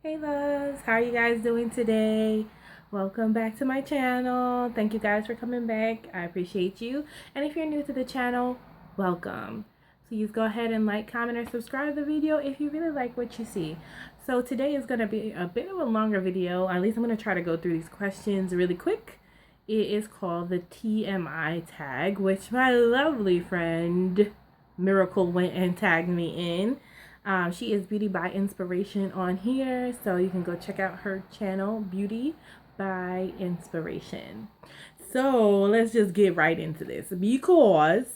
Hey loves, how are you guys doing today? Welcome back to my channel. Thank you guys for coming back. I appreciate you. And if you're new to the channel, welcome. Please go ahead and like, comment, or subscribe to the video if you really like what you see. So today is going to be a bit of a longer video. At least I'm going to try to go through these questions really quick. It is called the TMI tag, which my lovely friend Miracle went and tagged me in. She is Beauty by Inspiration on here, so you can go check out her channel, Beauty by Inspiration. So let's just get right into this because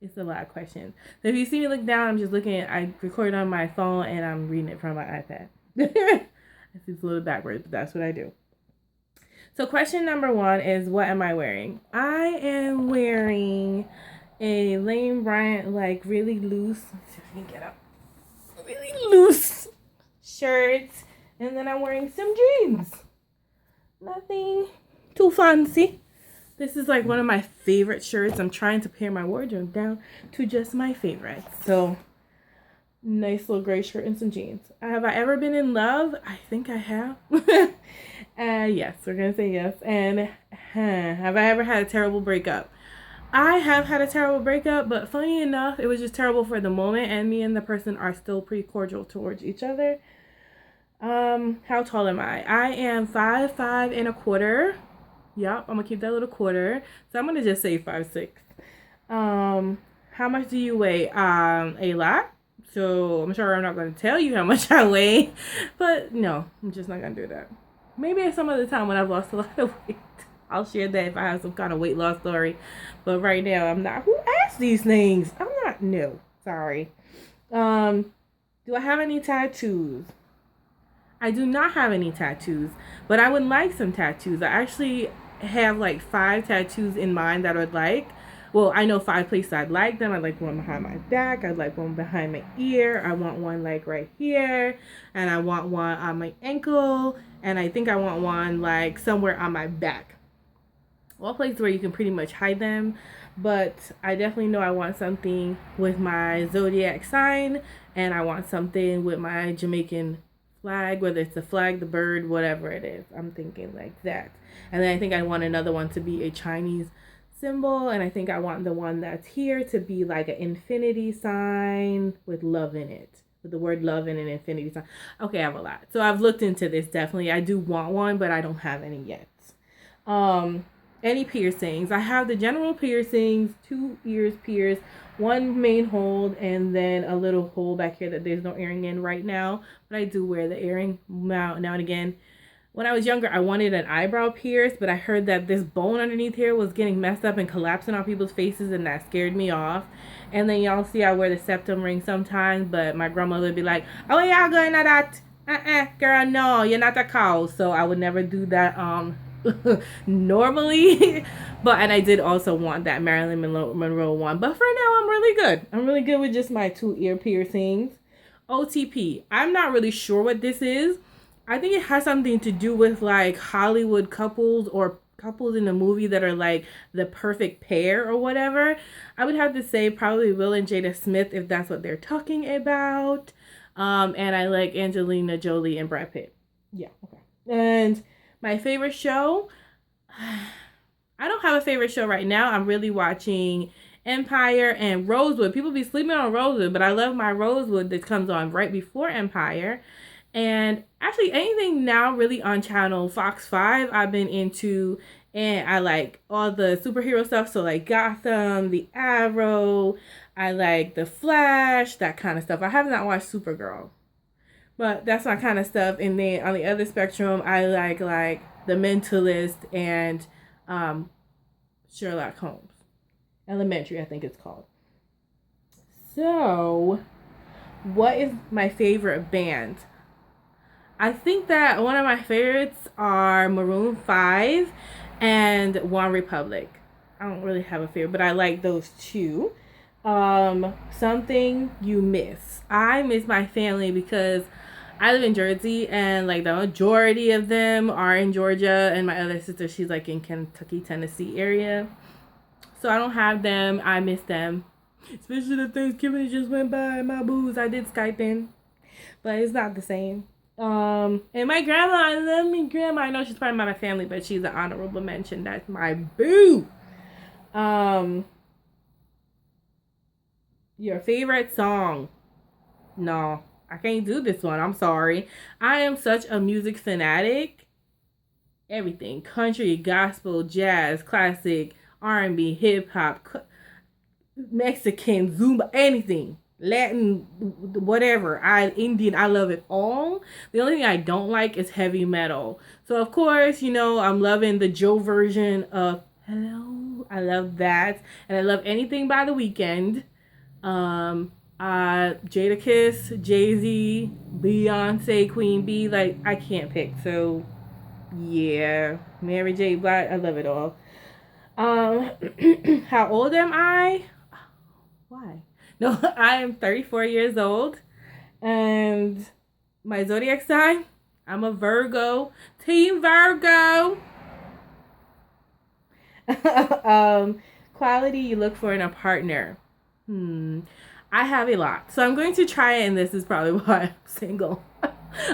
it's a lot of questions. So if you see me look down, I'm just looking at, I recorded on my phone and I'm reading it from my iPad. It's a little backwards, but that's what I do. So question number one is, what am I wearing? I am wearing a Lane Bryant, like really loose, let's see if I can get up, really loose shirt, and then I'm wearing some jeans. Nothing too fancy. This is like one of my favorite shirts. I'm trying to pare my wardrobe down to just my favorites. So nice little gray shirt and some jeans. Have I ever been in love? I think I have. Yes, we're gonna say yes. And have I ever had a terrible breakup? I have had a terrible breakup, but funny enough, it was just terrible for the moment, and me and the person are still pretty cordial towards each other. How tall am I? I am 5'5". Yup, I'm gonna keep that little quarter. So I'm gonna just say 5'6". How much do you weigh? A lot. So I'm sure I'm not gonna tell you how much I weigh, but no, I'm just not gonna do that. Maybe some other time when I've lost a lot of weight, I'll share that if I have some kind of weight loss story. But right now, I'm not. Who asked these things? I'm not. No, sorry. Do I have any tattoos? I do not have any tattoos, but I would like some tattoos. I actually have like 5 tattoos in mind that I would like. Well, I know 5 places I'd like them. I'd like one behind my back. I'd like one behind my ear. I want one like right here. And I want one on my ankle. And I think I want one like somewhere on my back. All places where you can pretty much hide them. But I definitely know I want something with my Zodiac sign. And I want something with my Jamaican flag, whether it's the flag, the bird, whatever it is. I'm thinking like that. And then I think I want another one to be a Chinese symbol, and I think I want the one that's here to be like an infinity sign with love in it, with the word love in an infinity sign. Okay, I have a lot, so I've looked into this. Definitely I do want one, but I don't have any yet. Any piercings? I have the general piercings, 2 ears pierced, 1 main hold, and then a little hole back here that there's no earring in right now, but I do wear the earring now and again. When I was younger, I wanted an eyebrow pierce, but I heard that this bone underneath here was getting messed up and collapsing on people's faces, and that scared me off. And then y'all see I wear the septum ring sometimes, but my grandmother would be like, oh, y'all going to that? Girl, no, you're not a cow. So I would never do that normally. And I did also want that Marilyn Monroe one. But for now, I'm really good. I'm really good with just my 2 ear piercings. OTP. I'm not really sure what this is. I think it has something to do with like Hollywood couples or couples in a movie that are like the perfect pair or whatever. I would have to say probably Will and Jada Smith if that's what they're talking about. And I like Angelina Jolie and Brad Pitt. Yeah, okay. And my favorite show, I don't have a favorite show right now. I'm really watching Empire and Rosewood. People be sleeping on Rosewood, but I love my Rosewood that comes on right before Empire. And actually anything now really on channel Fox 5 I've been into, and I like all the superhero stuff, so like Gotham, the Arrow, I like the Flash, that kind of stuff. I have not watched Supergirl, but that's my kind of stuff. And then on the other spectrum, I like The Mentalist and Sherlock Holmes. Elementary, I think it's called. So what is my favorite band? I think that one of my favorites are Maroon 5 and One Republic. I don't really have a favorite, but I like those 2. Something you miss. I miss my family because I live in Jersey, and like the majority of them are in Georgia, and my other sister, she's like in Kentucky, Tennessee area. So I don't have them. I miss them. Especially the Thanksgiving just went by. My booze. I did Skype in, but it's not the same. And my grandma, I love me grandma. I know she's part of my family, but she's an honorable mention. That's my boo. Your favorite song? No, I can't do this one. I'm sorry. I am such a music fanatic. Everything: country, gospel, jazz, classic, R&B, hip hop, Mexican, Zumba, anything. Latin, whatever. Indian, I love it all. The only thing I don't like is heavy metal. So of course, I'm loving the Joe version of Hello. I love that. And I love anything by The Weeknd. Jadakiss, Jay-Z, Beyonce, Queen Bee, like I can't pick. So yeah, Mary J. Blige, I love it all. How old am I? Why? No, I am 34 years old, and my zodiac sign, I'm a Virgo. Team Virgo. Quality you look for in a partner. I have a lot. So I'm going to try, and this is probably why I'm single.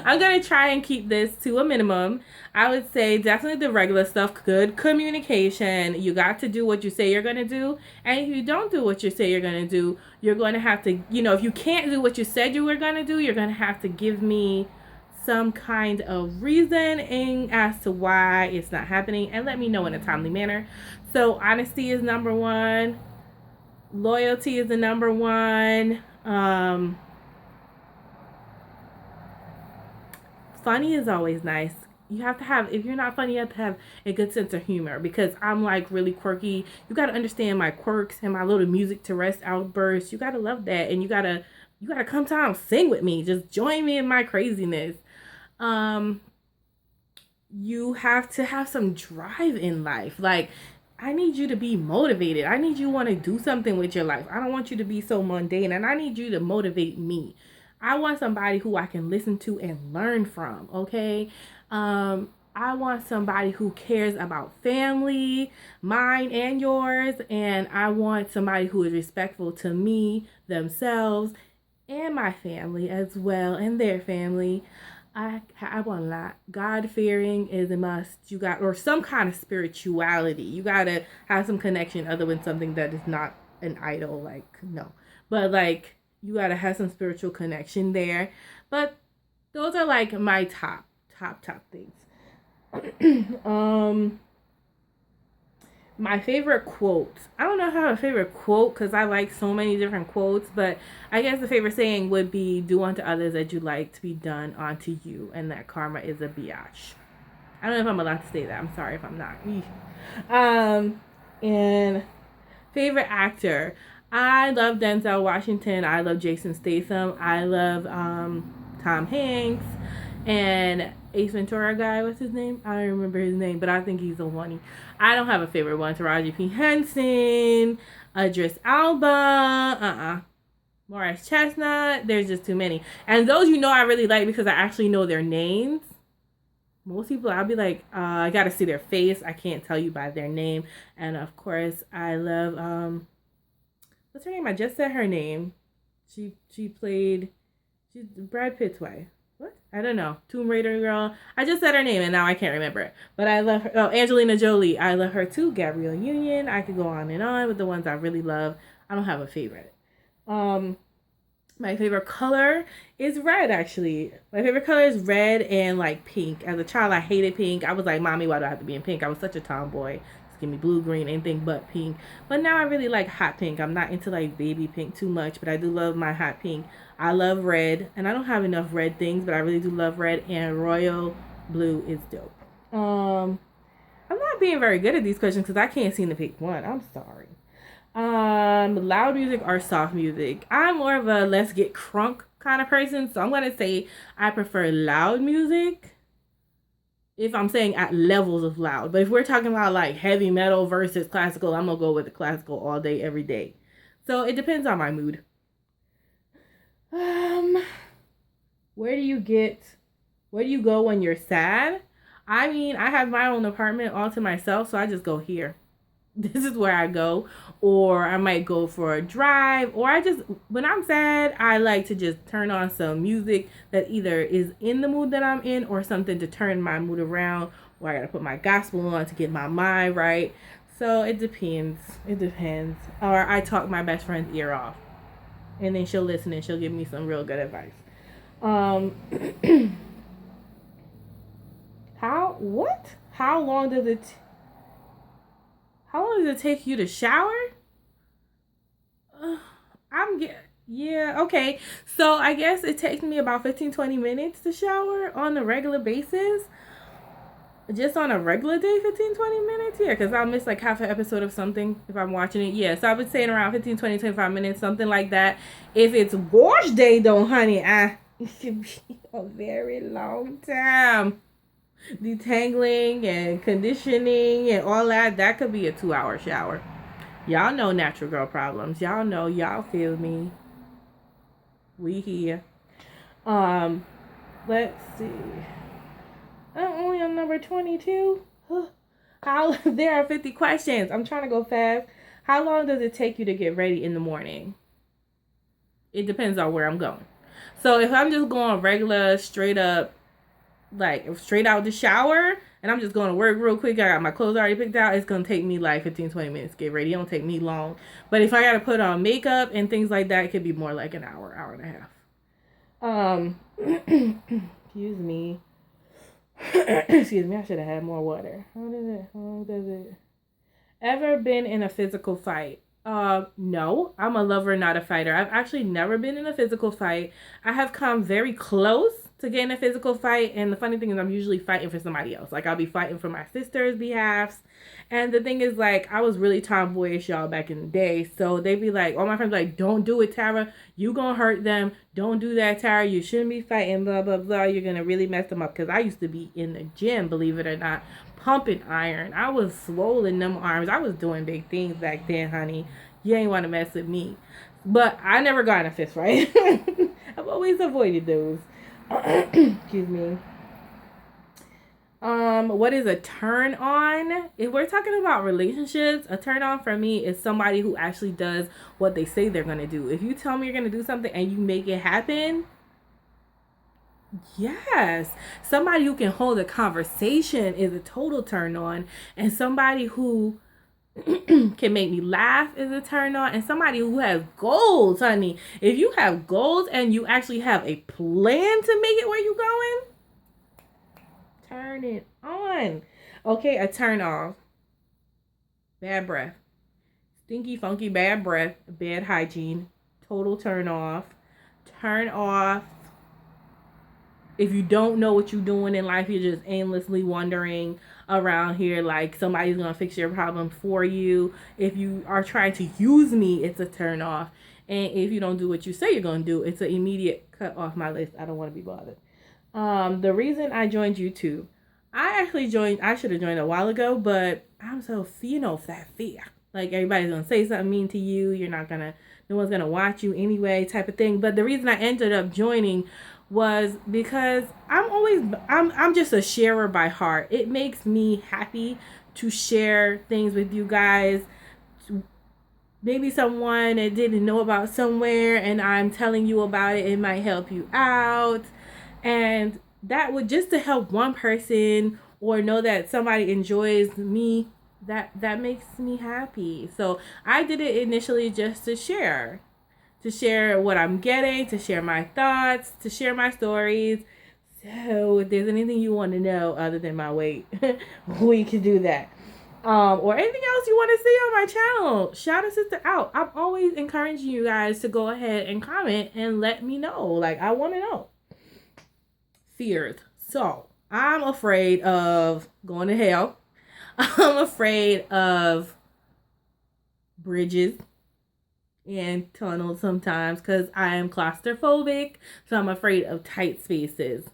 I'm going to try and keep this to a minimum. I would say definitely the regular stuff. Good communication. You got to do what you say you're going to do. And if you don't do what you say you're going to do, you're going to have to, if you can't do what you said you were going to do, you're going to have to give me some kind of reason as to why it's not happening, and let me know in a timely manner. So honesty is number one. Loyalty is the number one. Funny is always nice. You have to have, if you're not funny, you have to have a good sense of humor, because I'm like really quirky. You got to understand my quirks and my little music to rest outbursts. You got to love that. And you got to come time sing with me. Just join me in my craziness. You have to have some drive in life. Like, I need you to be motivated. I need you to want to do something with your life. I don't want you to be so mundane, and I need you to motivate me. I want somebody who I can listen to and learn from, okay? I want somebody who cares about family, mine and yours, and I want somebody who is respectful to me, themselves, and my family as well, and their family. I want a lot. God-fearing is a must. Or some kind of spirituality. You got to have some connection other than something that is not an idol, like, no. But, like, you got to have some spiritual connection there. But those are, like, my top things. My favorite quote. I don't know if I have a favorite quote because I like so many different quotes, but I guess the favorite saying would be, do unto others as you like to be done unto you, and that karma is a biatch. I don't know if I'm allowed to say that. I'm sorry if I'm not. And favorite actor. I love Denzel Washington. I love Jason Statham. I love Tom Hanks. And Ace Ventura guy, what's his name? I don't remember his name, but I think he's the one. I don't have a favorite one. Taraji P. Henson, Idris Elba, Morris Chestnut. There's just too many. And those I really like because I actually know their names. Most people, I'll be like, I gotta see their face. I can't tell you by their name. And of course, I love, what's her name? I just said her name. She's Brad Pitt's wife. What? I don't know. Tomb Raider girl. I just said her name and now I can't remember it. But I love her. Oh, Angelina Jolie. I love her too. Gabrielle Union. I could go on and on with the ones I really love. I don't have a favorite. My favorite color is red, actually. My favorite color is red and like pink. As a child, I hated pink. I was like, Mommy, why do I have to be in pink? I was such a tomboy. Just give me blue, green, anything but pink. But now I really like hot pink. I'm not into like baby pink too much, but I do love my hot pink. I love red, and I don't have enough red things, but I really do love red, and royal blue is dope. I'm not being very good at these questions because I can't seem to pick one. I'm sorry. Loud music or soft music? I'm more of a let's get crunk kind of person, so I'm gonna say I prefer loud music if I'm saying at levels of loud. But if we're talking about like heavy metal versus classical, I'm gonna go with the classical all day, every day. So it depends on my mood. Where do you go when you're sad? I mean, I have my own apartment all to myself, so I just go here. this is where I go. Or I might go for a drive. Or when I'm sad, I like to just turn on some music that either is in the mood that I'm in or something to turn my mood around. Or I gotta put my gospel on to get my mind right. So it depends. It depends. Or I talk my best friend's ear off. And then she'll listen and she'll give me some real good advice. How long does it take you to shower? Yeah, okay. So I guess it takes me about 15-20 minutes to shower on a regular basis. Just on a regular day, 15-20 minutes? Yeah, because I'll miss like half an episode of something if I'm watching it. Yeah, so I would say in around 15-20-25 minutes, something like that. If it's wash day though, honey, it should be a very long time. Detangling and conditioning and all that could be a 2-hour shower. Y'all know natural girl problems. Y'all know, y'all feel me. We here. Let's see. I'm only on number 22. There are 50 questions. I'm trying to go fast. How long does it take you to get ready in the morning? It depends on where I'm going. So if I'm just going regular, straight up, like straight out the shower, and I'm just going to work real quick, I got my clothes already picked out, it's going to take me like 15-20 minutes to get ready. It don't take me long. But if I got to put on makeup and things like that, it could be more like an hour and a half. Excuse me. Excuse me, I should have had more water. How long does it? Ever been in a physical fight? No. I'm a lover, not a fighter. I've actually never been in a physical fight. I have come very close to getting a physical fight, and the funny thing is I'm usually fighting for somebody else. Like, I'll be fighting for my sister's behalves. And the thing is, like, I was really tomboyish, y'all, back in the day. So they'd be like, all my friends like, don't do it, Tara. You gonna hurt them. Don't do that, Tara. You shouldn't be fighting, blah, blah, blah. You're gonna really mess them up. Because I used to be in the gym, believe it or not, pumping iron. I was swollen them arms. I was doing big things back then, honey. You ain't want to mess with me. But I never got in a fist fight. I've always avoided those. Excuse me. What is a turn on? If we're talking about relationships, a turn on for me is somebody who actually does what they say they're gonna do. If you tell me you're gonna do something and you make it happen, yes. Somebody who can hold a conversation is a total turn on, and somebody who can make me laugh is a turn on, and somebody who has goals, honey. If you have goals and you actually have a plan to make it where you going, turn it on. Okay, a turn off. Bad breath. Stinky, funky, bad breath. Bad hygiene. Total turn off. Turn off. If you don't know what you're doing in life, you're just aimlessly wandering around here like somebody's gonna fix your problem for you. If you are trying to use me, it's a turn off. And if you don't do what you say you're gonna do, it's an immediate cut off my list. I don't want to be bothered. The reason I joined YouTube, I should have joined a while ago, but I'm so, that fear. Like, everybody's gonna say something mean to you. No one's gonna watch you anyway, type of thing. But the reason I ended up joining was because I'm just a sharer by heart. It makes me happy to share things with you guys. Maybe someone that didn't know about somewhere and I'm telling you about it, it might help you out. And that would just to help one person or know that somebody enjoys me, that makes me happy. So I did it initially just to share what I'm getting, to share my thoughts, to share my stories. So if there's anything you want to know other than my weight, we can do that. Or anything else you want to see on my channel, shout a sister out. I'm always encouraging you guys to go ahead and comment and let me know. Like, I want to know. Fears. So, I'm afraid of going to hell. I'm afraid of bridges and tunnels sometimes because I am claustrophobic. So, I'm afraid of tight spaces.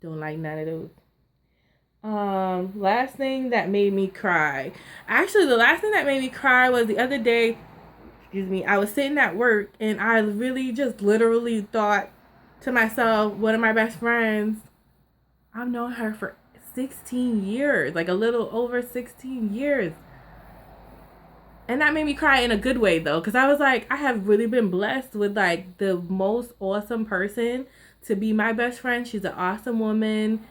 Don't like none of those. Last thing that made me cry. Actually, the last thing that made me cry was the other day. I was sitting at work and I really just literally thought to myself, one of my best friends, I've known her for 16 years, like a little over 16 years. And that made me cry in a good way though, because I was like, I have really been blessed with like the most awesome person to be my best friend. She's an awesome woman.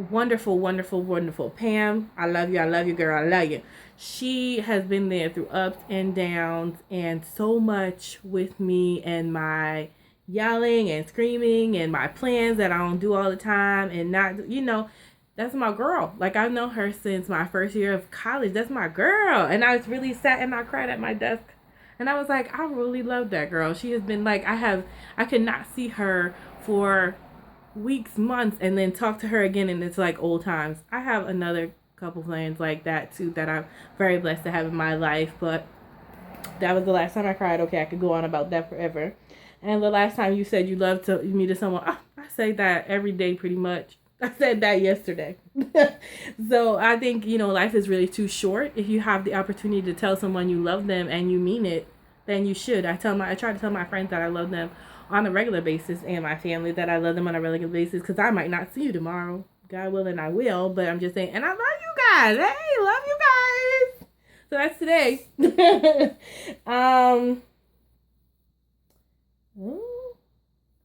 Wonderful, wonderful, wonderful. Pam, I love you, girl. I love you. She has been there through ups and downs and so much with me and my yelling and screaming and my plans that I don't do all the time and not, that's my girl. Like, I've known her since my first year of college. That's my girl. And I was really sat and I cried at my desk. And I was like, I really love that girl. She has been like, I could not see her for weeks, months, and then talk to her again, and it's like old times. I have another couple friends like that too that I'm very blessed to have in my life, but that was the last time I cried. Okay, I could go on about that forever. And the last time you said you love to meet to someone, I say that every day pretty much. I said that yesterday. So I think, life is really too short. If you have the opportunity to tell someone you love them and you mean it, then you should. I try to tell my friends that I love them on a regular basis, and my family that I love them on a regular basis, because I might not see you tomorrow. God willing, I will, but I'm just saying, and I love you guys. Hey, love you guys. So that's today.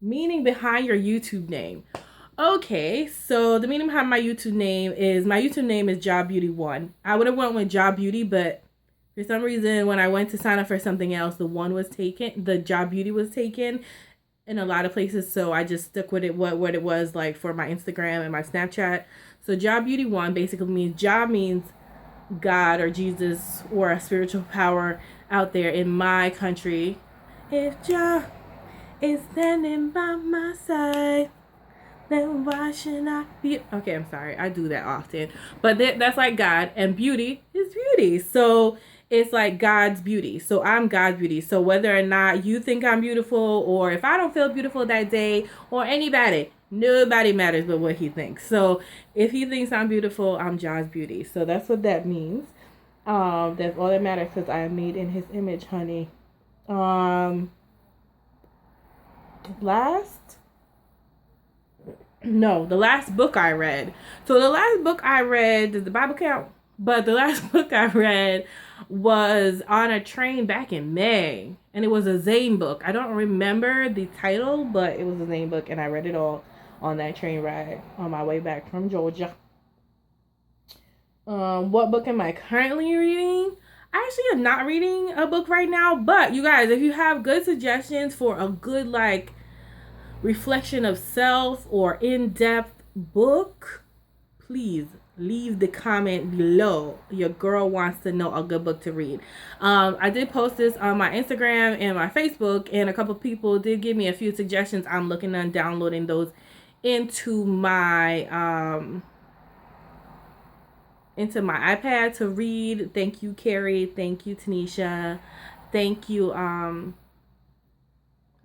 Meaning behind your YouTube name. Okay, so the meaning behind my YouTube name is Job Beauty 1. I would have went with Job Beauty, but for some reason, when I went to sign up for something else, the one was taken. The Job Beauty was taken in a lot of places, so I just stuck with it, what it was like for my Instagram and my Snapchat. So Job Beauty 1 basically means, Job means God or Jesus or a spiritual power out there in my country. If Job is standing by my side, then why should I be? Okay, I'm sorry, I do that often, but that's like God, and beauty is beauty, so it's like God's beauty. So I'm God's beauty. So whether or not you think I'm beautiful, or if I don't feel beautiful that day, or anybody, nobody matters but what he thinks. So if he thinks I'm beautiful, I'm God's beauty. So that's what that means. That's all that matters, because I am made in his image, honey. The last book I read. So the last book I read, does the Bible count? But the last book I read was on a train back in May. And it was a Zane book. I don't remember the title, but it was a Zane book. And I read it all on that train ride on my way back from Georgia. What book am I currently reading? I actually am not reading a book right now. But you guys, if you have good suggestions for a good, like, reflection of self or in-depth book, please leave the comment below. Your girl wants to know a good book to read. I did post this on my Instagram and my Facebook, and a couple people did give me a few suggestions. I'm looking on downloading those into my iPad to read. Thank you, Carrie. Thank you, Tanisha. Thank you,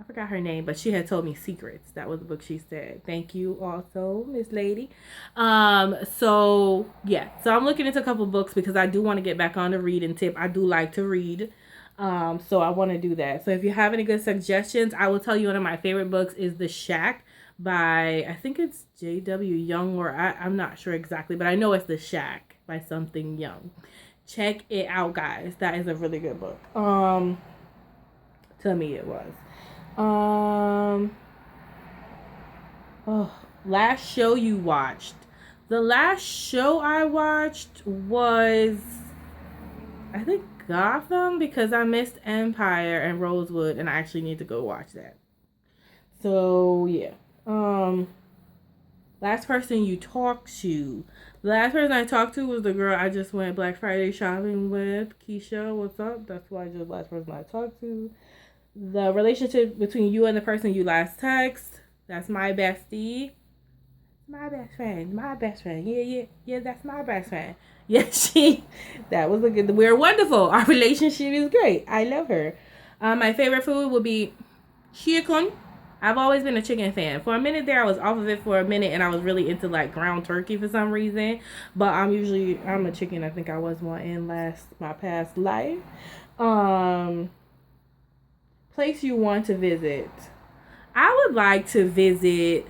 I forgot her name, but she had told me Secrets. That was the book she said. Thank you also, Miss Lady. So I'm looking into a couple books because I do want to get back on the reading tip. I do like to read. So I want to do that. So if you have any good suggestions, I will tell you one of my favorite books is The Shack by, I think it's J.W. Young, or I'm not sure exactly, but I know it's The Shack by something Young. Check it out, guys. That is a really good book. To me it was. Last show you watched. The last show I watched was, I think, Gotham, because I missed Empire and Rosewood, and I actually need to go watch that. So yeah. Last person you talked to. The last person I talked to was the girl I just went Black Friday shopping with, Keisha. What's up? That's why just last person I talked to. The relationship between you and the person you last text, that's my bestie. My best friend. Yeah, that's my best friend. Yeah, that was a good, we're wonderful. Our relationship is great. I love her. My favorite food would be chicken. I've always been a chicken fan. For a minute there, I was off of it for a minute, and I was really into like ground turkey for some reason. But I'm a chicken. I think I was one in my past life. Place you want to visit. I would like to visit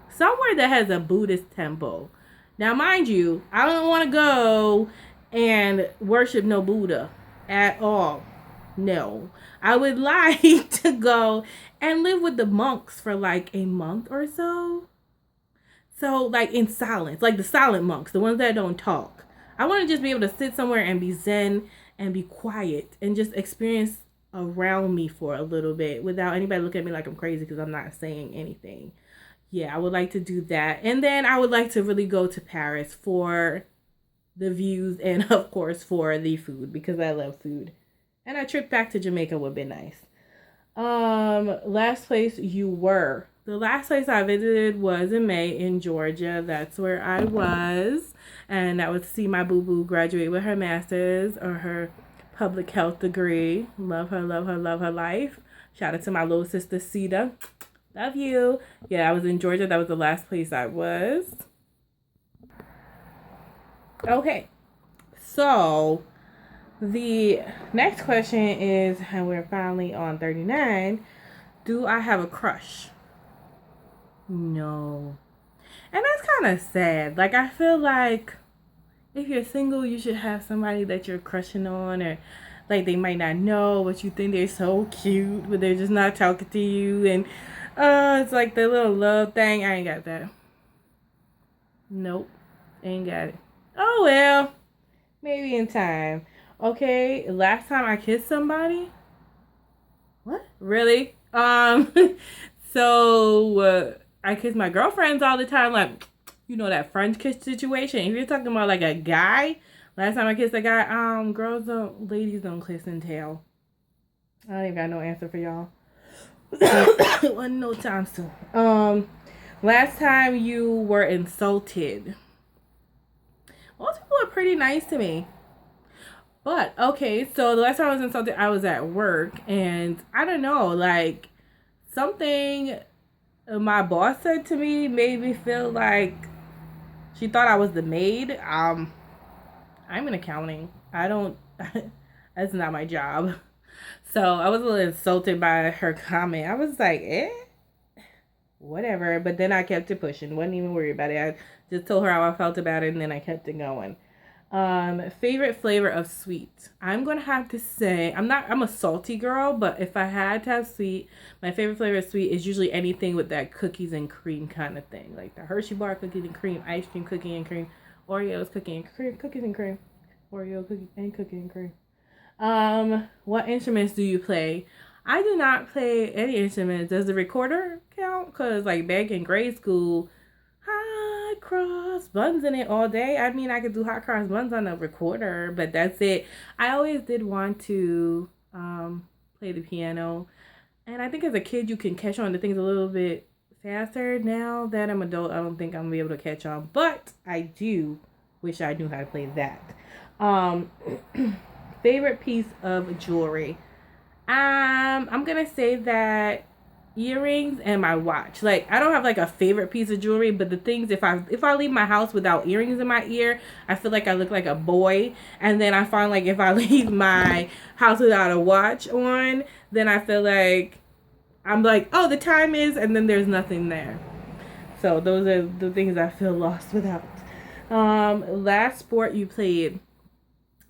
somewhere that has a Buddhist temple. Now, mind you, I don't want to go and worship no Buddha at all. No. I would like to go and live with the monks for like a month or so. So, like in silence, like the silent monks, the ones that don't talk. I want to just be able to sit somewhere and be zen and be quiet and just experience around me for a little bit without anybody looking at me like I'm crazy because I'm not saying anything. Yeah, I would like to do that. And then I would like to really go to Paris for the views and, of course, for the food because I love food. And a trip back to Jamaica would be nice. Last place you were. The last place I visited was in May in Georgia. That's where I was. And that was to see my boo-boo graduate with her master's or her public health degree. Love her, love her, love her life. Shout out to my little sister, Sita. Love you. Yeah, I was in Georgia. That was the last place I was. Okay. So, the next question is, and we're finally on 39, do I have a crush? No. And that's kind of sad. Like, I feel like if you're single, you should have somebody that you're crushing on, or like they might not know, but you think they're so cute, but they're just not talking to you. And it's like the little love thing. I ain't got that. Nope. Ain't got it. Oh, well. Maybe in time. Okay, last time I kissed somebody? What? Really? So I kiss my girlfriends all the time, like, you know, that French kiss situation. If you're talking about like a guy, last time I kissed a guy, ladies don't kiss and tell. I don't even got no answer for y'all. Wasn't no time soon. Last time you were insulted. Most people are pretty nice to me. But, okay, so the last time I was insulted, I was at work. And I don't know, like, something my boss said to me made me feel like she thought I was the maid. I'm in accounting. That's not my job. So I was a little insulted by her comment. I was like, whatever. But then I kept it pushing. Wasn't even worried about it. I just told her how I felt about it, and then I kept it going. Favorite flavor of sweet. I'm going to have to say, I'm a salty girl, but if I had to have sweet, my favorite flavor of sweet is usually anything with that cookies and cream kind of thing. Like the Hershey bar cookies and cream, ice cream cookie and cream, Oreos cookies and cream, Oreo cookies and cookie and cream. What instruments do you play? I do not play any instruments. Does the recorder count? Because like back in grade school, hot cross buns in it all day. I mean, I could do hot cross buns on a recorder, but that's it. I always did want to play the piano, and I think as a kid you can catch on to things a little bit faster. Now that I'm adult, I don't think I'm gonna be able to catch on, but I do wish I knew how to play that. Favorite piece of jewelry. I'm gonna say that earrings and my watch. Like, I don't have like a favorite piece of jewelry, but the things, if I leave my house without earrings in my ear, I feel like I look like a boy. And then I find like if I leave my house without a watch on, then I feel like I'm like, oh, the time is, and then there's nothing there. So those are the things I feel lost without. Last sport you played.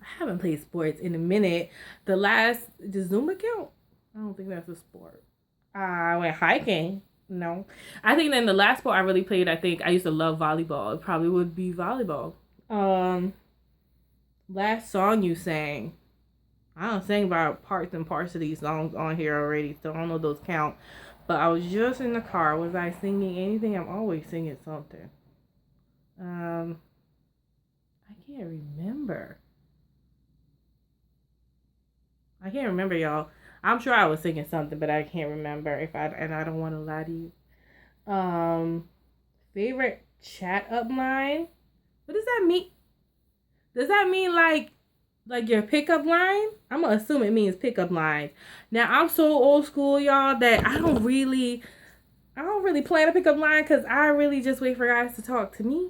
I haven't played sports in a minute. Does Zumba count? I don't think that's a sport. I went hiking. No. I think then the last sport I really played, I think I used to love volleyball. It probably would be volleyball. Last song you sang. I don't sing about parts and parts of these songs on here already, so I don't know if those count. But I was just in the car. Was I singing anything? I'm always singing something. I can't remember. Y'all. I'm sure I was singing something, but I can't remember and I don't want to lie to you. Favorite chat up line? What does that mean? Does that mean like your pickup line? I'm gonna assume it means pickup lines. Now I'm so old school, y'all, that I don't really plan a pickup line because I really just wait for guys to talk to me.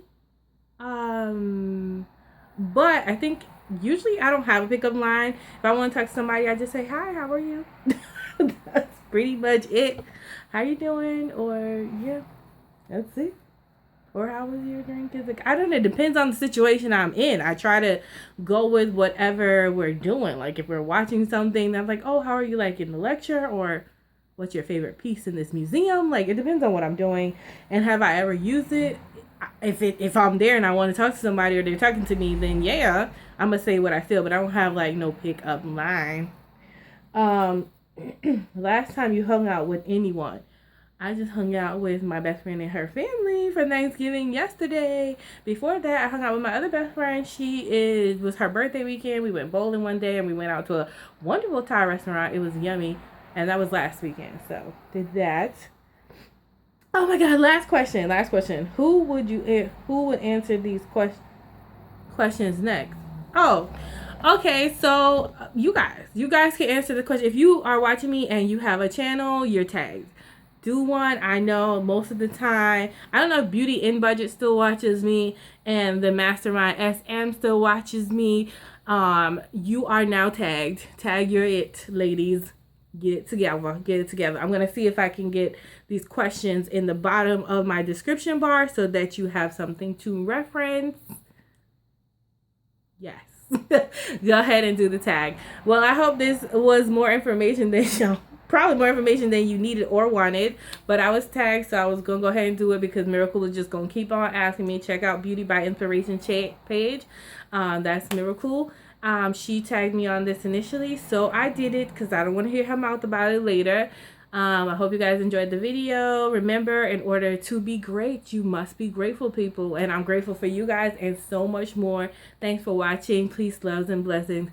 But I think usually I don't have a pickup line. If I want to talk to somebody, I just say, hi, how are you? That's pretty much it. How you doing? Or, yeah, that's it. Or how was your drink? I don't know. It depends on the situation I'm in. I try to go with whatever we're doing. Like if we're watching something, I'm like, oh, how are you liking the lecture? Or what's your favorite piece in this museum? Like it depends on what I'm doing. And have I ever used it? If I'm there and I want to talk to somebody or they're talking to me, then yeah, I'm gonna say what I feel. But I don't have like no pick up line. Last time you hung out with anyone? I just hung out with my best friend and her family for Thanksgiving yesterday. Before that, I hung out with my other best friend. Was her birthday weekend. We went bowling one day and we went out to a wonderful Thai restaurant. It was yummy. And that was last weekend. So, did that. Oh my God, last question. Who would answer these questions next? Oh, okay, so you guys can answer the question. If you are watching me and you have a channel, you're tagged. Do one. I know most of the time, I don't know if Beauty in Budget still watches me and the Mastermind SM still watches me. You are now tagged. Tag your it, ladies. Get it together. I'm going to see if I can get these questions in the bottom of my description bar so that you have something to reference. Yes. Go ahead and do the tag. Well, I hope this was more information than probably more information than you needed or wanted, but I was tagged, so I was gonna go ahead and do it because Miracle is just gonna keep on asking me. Check out Beauty by Inspiration page. That's Miracle. She tagged me on this initially, so I did it because I don't want to hear her mouth about it later. I hope you guys enjoyed the video. Remember, in order to be great, you must be grateful, people. And I'm grateful for you guys and so much more. Thanks for watching. Peace, loves, and blessings.